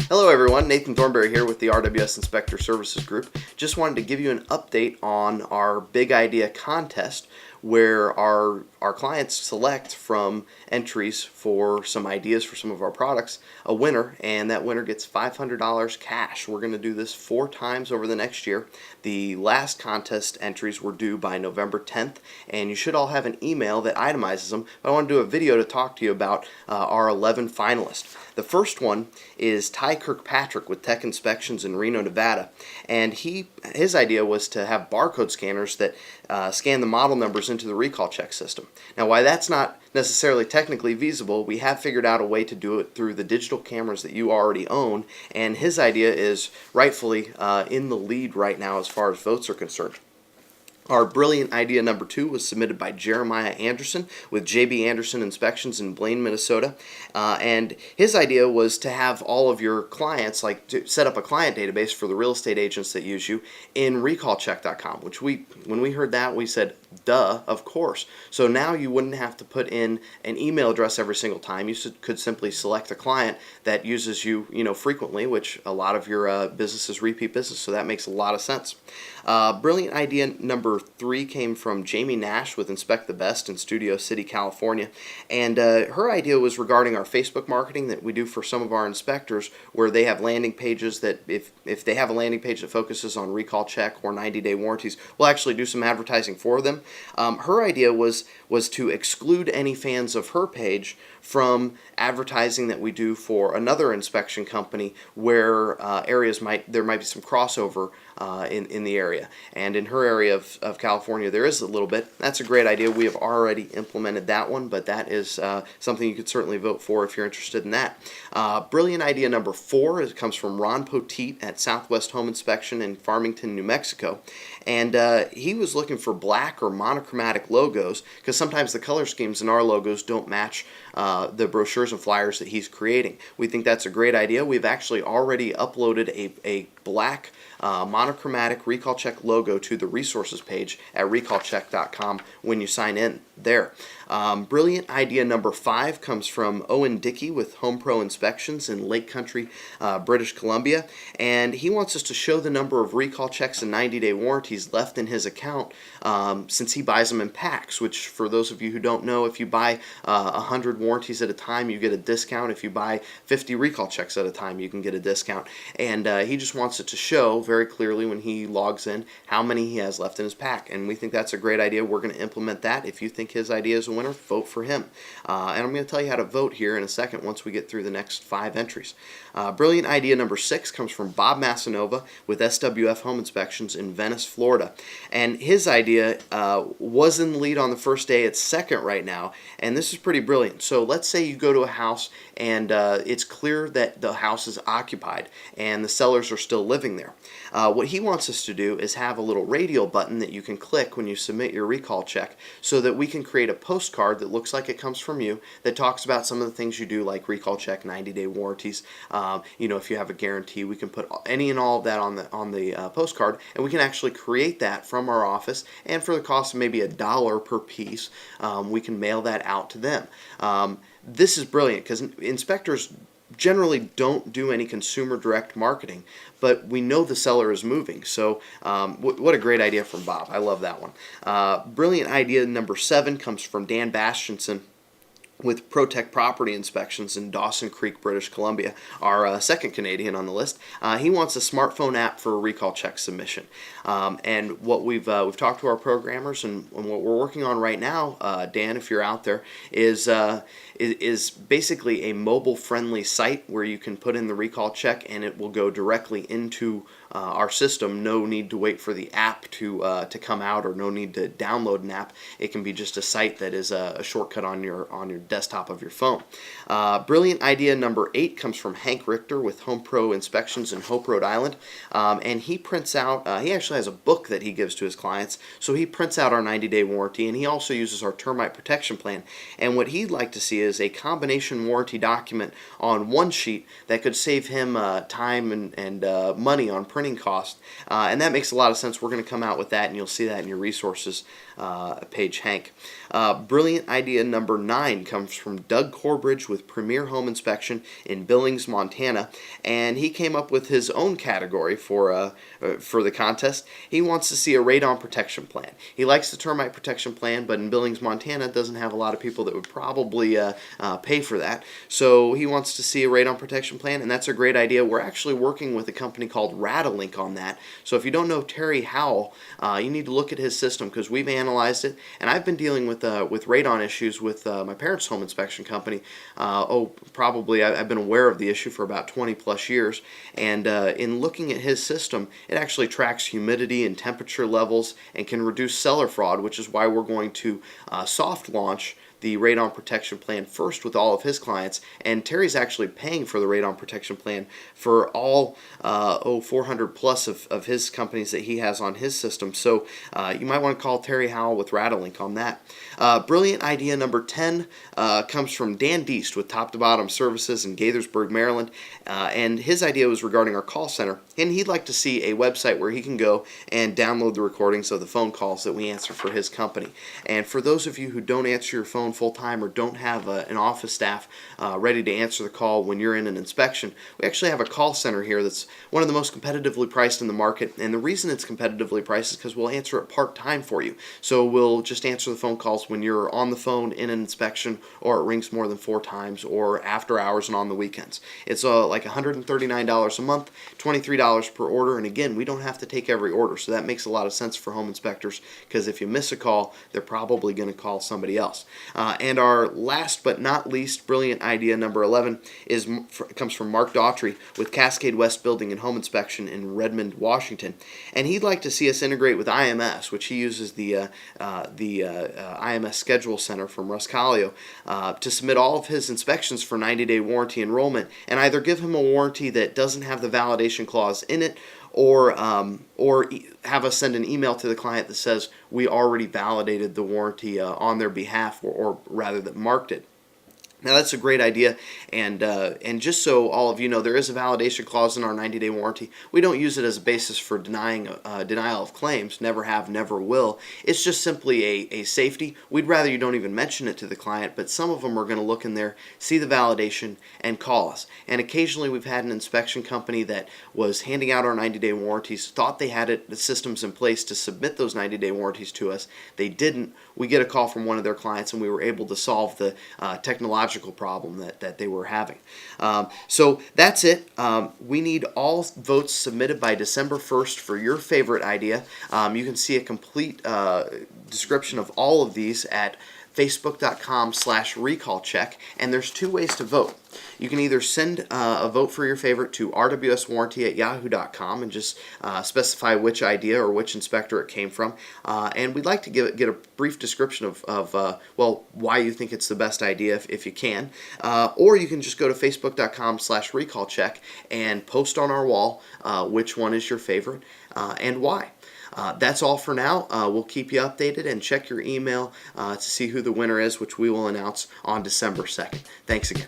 Hello everyone, Nathan Thornberry here with the RWS Inspector Services Group. Just wanted to give you an update on our Big Idea Contest where our clients select from entries for some ideas for some of our products a winner, and that winner gets $500 cash. We're going to do this 4 times over the next year. The last contest entries were due by November 10th, and you should all have an email that itemizes them. But I want to do a video to talk to you about our 11 finalists. The first one is Ty Kirkpatrick with Tech Inspections in Reno, Nevada, and his idea was to have barcode scanners that scan the model numbers into the recall check system. Now, why that's not necessarily technically feasible, we have figured out a way to do it through the digital cameras that you already own, and his idea is rightfully in the lead right now as far as votes are concerned. Our brilliant idea number 2 was submitted by Jeremiah Anderson with JB Anderson Inspections in Blaine, Minnesota. And his idea was to have all of your clients, like to set up a client database for the real estate agents that use you in recallcheck.com, which when we heard that, we said, duh, of course. So now you wouldn't have to put in an email address every single time. You could simply select a client that uses you, frequently, which a lot of your business is repeat business, so that makes a lot of sense. Brilliant idea number 3 came from Jamie Nash with Inspect the Best in Studio City, California, and her idea was regarding our Facebook marketing that we do for some of our inspectors, where they have landing pages that if they have a landing page that focuses on recall check or 90-day warranties, we'll actually do some advertising for them. Her idea was to exclude any fans of her page from advertising that we do for another inspection company where there might be some crossover in the area. And in her area of California, there is a little bit. That's a great idea. We have already implemented that one, but that is something you could certainly vote for if you're interested in that. Brilliant idea number 4 comes from Ron Poteet at Southwest Home Inspection in Farmington, New Mexico. And he was looking for black or monochromatic logos because sometimes the color schemes in our logos don't match the brochures and flyers that he's creating. We think that's a great idea. We've actually already uploaded a black monochromatic recall check logo to the resources page at recallcheck.com when you sign in there. Brilliant idea number 5 comes from Owen Dickey with Home Pro Inspections in Lake Country, British Columbia, and he wants us to show the number of recall checks and 90-day warranties left in his account since he buys them in packs, which for those of you who don't know, if you buy 100 warranties at a time, you get a discount. If you buy 50 recall checks at a time, you can get a discount. And he just wants it to show very clearly when he logs in how many he has left in his pack, and we think that's a great idea. We're going to implement that. If you think his idea is a winner, vote for him. And I'm going to tell you how to vote here in a second once we get through the next 5 entries. Brilliant idea number 6 comes from Bob Massanova with SWF Home Inspections in Venice, Florida. And his idea was in the lead on the first day. It's second right now, and this is pretty brilliant. So let's say you go to a house and it's clear that the house is occupied and the sellers are still living there. What he wants us to do is have a little radial button that you can click when you submit your recall check so that we can create a postcard that looks like it comes from you that talks about some of the things you do, like recall check, 90-day warranties. If you have a guarantee, we can put any and all of that on the postcard, and we can actually create that from our office, and for the cost of maybe $1 per piece, we can mail that out to them. This is brilliant because inspectors generally don't do any consumer direct marketing, but we know the seller is moving. So what a great idea from Bob. I love that one. Brilliant idea number 7 comes from Dan Bastianson with ProTech Property Inspections in Dawson Creek, British Columbia, our second Canadian on the list. He wants a smartphone app for a recall check submission. And what we've talked to our programmers, and what we're working on right now, Dan, if you're out there, is basically a mobile-friendly site where you can put in the recall check and it will go directly into our system. No need to wait for the app to come out, or no need to download an app. It can be just a site that is a shortcut on your desktop of your phone. Brilliant idea number 8 comes from Hank Richter with Home Pro Inspections in Hope, Rhode Island, and he prints out. He actually has a book that he gives to his clients, so he prints out our 90-day warranty, and he also uses our termite protection plan. And what he'd like to see is a combination warranty document on one sheet that could save him time and money on printing cost, and that makes a lot of sense. We're going to come out with that, and you'll see that in your resources page, Hank. Brilliant idea number 9 comes from Doug Corbridge with Premier Home Inspection in Billings, Montana, and he came up with his own category for the contest. He wants to see a radon protection plan. He likes the termite protection plan, but in Billings, Montana, doesn't have a lot of people that would probably pay for that. So he wants to see a radon protection plan, and that's a great idea. We're actually working with a company called Radalink on that. So if you don't know Terry Howell, you need to look at his system because we've analyzed it, and I've been dealing with radon issues with my parents' home inspection company. I've been aware of the issue for about 20 plus years, and in looking at his system, it actually tracks humidity and temperature levels and can reduce cellar fraud, which is why we're going to soft launch the radon protection plan first with all of his clients, and Terry's actually paying for the radon protection plan for all 400 plus of his companies that he has on his system. So you might want to call Terry Howell with Radalink on that. Brilliant idea number 10 comes from Dan Deist with Top to Bottom Services in Gaithersburg, Maryland, and his idea was regarding our call center, and he'd like to see a website where he can go and download the recordings of the phone calls that we answer for his company. And for those of you who don't answer your phone full time or don't have an office staff ready to answer the call when you're in an inspection, we actually have a call center here that's one of the most competitively priced in the market, and the reason it's competitively priced is because we'll answer it part-time for you. So we'll just answer the phone calls when you're on the phone in an inspection, or it rings more than 4 times, or after hours and on the weekends. It's like $139 a month, $23 per order, and again, we don't have to take every order, so that makes a lot of sense for home inspectors, because if you miss a call, they're probably going to call somebody else. And our last but not least brilliant idea, number 11, comes from Mark Daughtry with Cascade West Building and Home Inspection in Redmond, Washington. And he'd like to see us integrate with IMS, which he uses the IMS Schedule Center from Ruscalio, to submit all of his inspections for 90-day warranty enrollment, and either give him a warranty that doesn't have the validation clause in it, or have us send an email to the client that says we already validated the warranty on their behalf, or rather that marked it. Now that's a great idea, and just so all of you know, there is a validation clause in our 90-day warranty. We don't use it as a basis for denying denial of claims. Never have, never will. It's just simply a safety. We'd rather you don't even mention it to the client, but some of them are going to look in there, see the validation, and call us. And occasionally we've had an inspection company that was handing out our 90-day warranties, thought they had the systems in place to submit those 90-day warranties to us. They didn't. We get a call from one of their clients, and we were able to solve the technological problem that they were having. So that's it. We need all votes submitted by December 1st for your favorite idea. You can see a complete description of all of these at facebook.com/recallcheck, and there's 2 ways to vote. You can either send a vote for your favorite to rwswarranty@yahoo.com and just specify which idea or which inspector it came from, and we'd like to get a brief description of why you think it's the best idea if you can, or you can just go to facebook.com/recallcheck and post on our wall which one is your favorite and why. That's all for now. We'll keep you updated, and check your email to see who the winner is, which we will announce on December 2nd. Thanks again.